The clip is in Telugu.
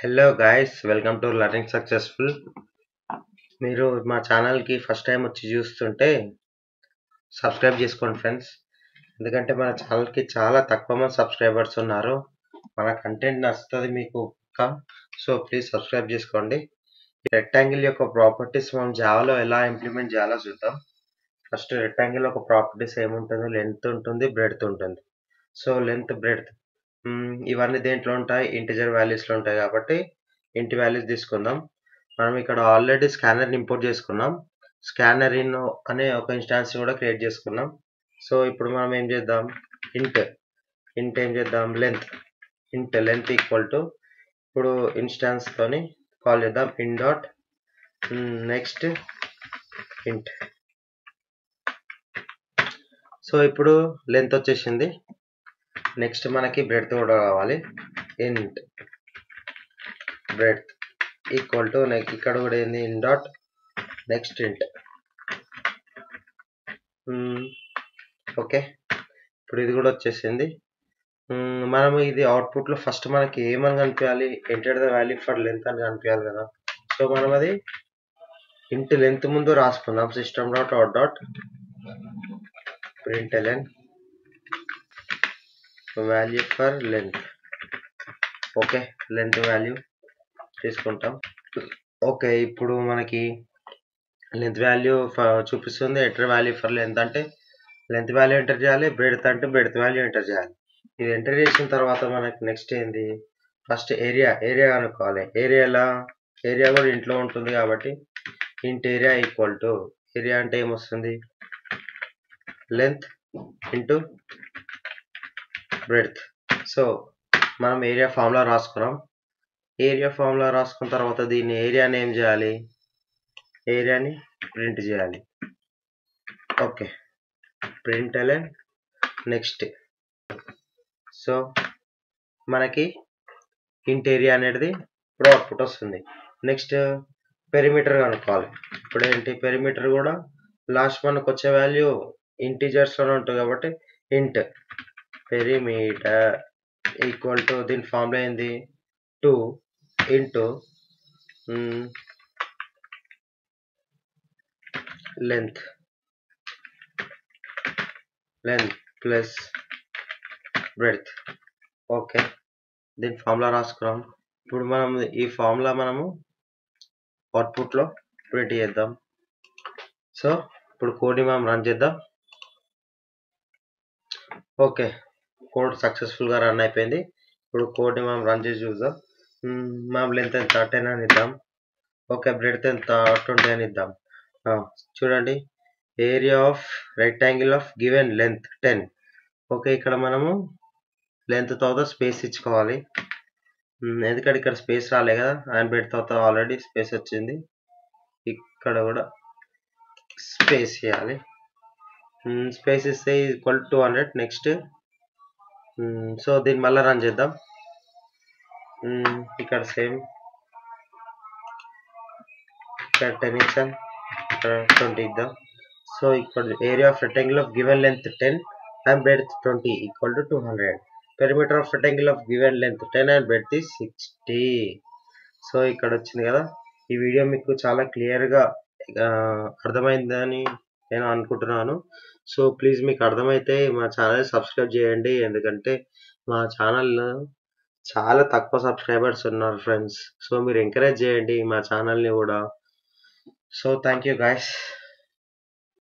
Hello guys, welcome to learning successful. మీరు మా ఛానల్కి ఫస్ట్ టైం వచ్చి చూస్తుంటే సబ్స్క్రైబ్ చేసుకోండి ఫ్రెండ్స్. ఎందుకంటే మన ఛానల్కి చాలా తక్కువ మంది సబ్స్క్రైబర్స్ ఉన్నారు. మన కంటెంట్ నచ్చుతుంది మీకు పక్కా. సో ప్లీజ్ సబ్స్క్రైబ్ చేసుకోండి. రెక్టాంగిల్ యొక్క ప్రాపర్టీస్ మనం జావాలో ఎలా ఇంప్లిమెంట్ చేయాలో చూద్దాం. ఫస్ట్ రెక్టాంగిల్ ఒక ప్రాపర్టీస్ ఏముంటుంది, లెంత్ ఉంటుంది, బ్రెడ్త్ ఉంటుంది. సో లెంత్, బ్రెడ్త్ ఇవన్నీ దేంట్లో ఉంటాయి, ఇంటిజర్ వాల్యూస్లో ఉంటాయి. కాబట్టి ఇంటి వాల్యూస్ తీసుకుందాం. మనం ఇక్కడ ఆల్రెడీ స్కానర్ని ఇంపోర్ట్ చేసుకున్నాం. స్కానర్ ఇన్ అనే ఒక ఇన్స్టాన్స్ కూడా క్రియేట్ చేసుకున్నాం. సో ఇప్పుడు మనం ఏం చేద్దాం, ఇంట్ ఏం చేద్దాం, లెంత్ ఈక్వల్ టు, ఇప్పుడు ఇన్స్టాన్స్ తోని కాల్ చేద్దాం ఇన్ డాట్ నెక్స్ట్ ఇంట్. సో ఇప్పుడు లెంత్ వచ్చేసింది. నెక్స్ట్ మనకి బ్రెడ్త్ కూడా కావాలి. ఇంట్ బ్రెడ్త్ ఈక్వల్ టు ఇక్కడ కూడా ఏంది, ఇన్ డాట్ నెక్స్ట్ ఇంట్. ఓకే, ఇప్పుడు ఇది కూడా వచ్చేసింది. మనం ఇది అవుట్పుట్లో ఫస్ట్ మనకి ఏమని కనిపించాలి, enter the value for length అని కనిపించాలి కదా. సో మనం అది ఇంటి లెంత్ ముందు రాసుకుందాం. System dot out dot println value for length. Okay, length value తీసుకుంటాం. ఓకే, ఇప్పుడు మనకి లెంత్ వాల్యూ చూపిస్తుంది. ఎంటర్ వాల్యూ ఫర్ లెంత్ అంటే లెంత్ వాల్యూ ఎంటర్ చేయాలి, బ్రెడ్త్ అంటే బ్రెడ్త్ వాల్యూ ఎంటర్ చేయాలి. ఇది ఎంటర్ చేసిన తర్వాత మనకి నెక్స్ట్ ఏంది, ఫస్ట్ ఏరియా అనుకోవాలి. ఏరియా కూడా ఇంట్లో ఉంటుంది కాబట్టి ఇంట్ ఏరియా ఈక్వల్ టు, ఏరియా అంటే ఏమొస్తుంది, లెంత్ ఇంటూ బ్రెడ్త్. సో మనం ఏరియా ఫార్ములా రాసుకున్నాం. ఏరియా ఫార్ములా రాసుకున్న తర్వాత దీన్ని ఏరియాని ఏం చేయాలి, ఏరియాని ప్రింట్ చేయాలి. Okay, println next. సో మనకి ఇంట్ ఏరియా అనేది ఇప్పుడు అవుట్పుట్ వస్తుంది. నెక్స్ట్ పెరిమీటర్ కనుక్కోవాలి. ఇప్పుడు ఏంటి, పెరిమీటర్ కూడా లాస్ట్ మనకు వచ్చే వాల్యూ ఇంటీజర్స్లోనే ఉంటుంది కాబట్టి ఇంట్ పెరిమీటర్ ఈక్వల్ టు, దీని ఫార్ములా ఏంది, 2 into length plus breadth. Okay, దీని ఫార్ములా రాసుకున్నాం. ఇప్పుడు మనం ఈ ఫార్ములా మనము అవుట్పుట్లో ప్రింట్ చేద్దాం. సో ఇప్పుడు కోడ్ని మనం రన్ చేద్దాం. ఓకే, కోడ్ సక్సెస్ఫుల్గా రన్ అయిపోయింది. ఇప్పుడు కోడ్ని మనం రన్ చేసి చూద్దాం. మనం లెంత్ ఎంత, 10 అని ఇద్దాం. ఓకే, బ్రెడ్త్ ఎంత, 20 అని ఇద్దాం. చూడండి, area of rectangle of given length 10. Okay, ఇక్కడ మనము లెంత్ తర్వాత స్పేస్ ఇచ్చుకోవాలి. ఎందుకంటే ఇక్కడ స్పేస్ రాలే కదా, అండ్ బ్రెడ్త్ తర్వాత ఆల్రెడీ స్పేస్ వచ్చింది. ఇక్కడ కూడా స్పేస్ ఇవ్వాలి. స్పేస్ ఇస్తే ఈక్వల్ 200. నెక్స్ట్ సో దీన్ని మళ్ళీ రన్ చేద్దాం. ఇక్కడ సేమ్, ఇక్కడ 10 ఇచ్చాం, ఇక్కడ 20 ఇద్దాం. సో ఇక్కడ area of rectangle of given length 10 and breadth 20 equal to 200. Perimeter of rectangle of given length 10 and breadth is 60. So ఇక్కడ వచ్చింది కదా. ఈ వీడియో మీకు చాలా క్లియర్గా అర్థమైందని నేను అనుకుంటున్నాను. సో ప్లీజ్ మీకు అర్థమైతే మా ఛానల్ సబ్స్క్రైబ్ చేయండి. ఎందుకంటే మా ఛానల్లో చాలా తక్కువ సబ్స్క్రైబర్స్ ఉన్నారు ఫ్రెండ్స్. సో మీరు ఎంకరేజ్ చేయండి మా ఛానల్ని కూడా. So thank you guys.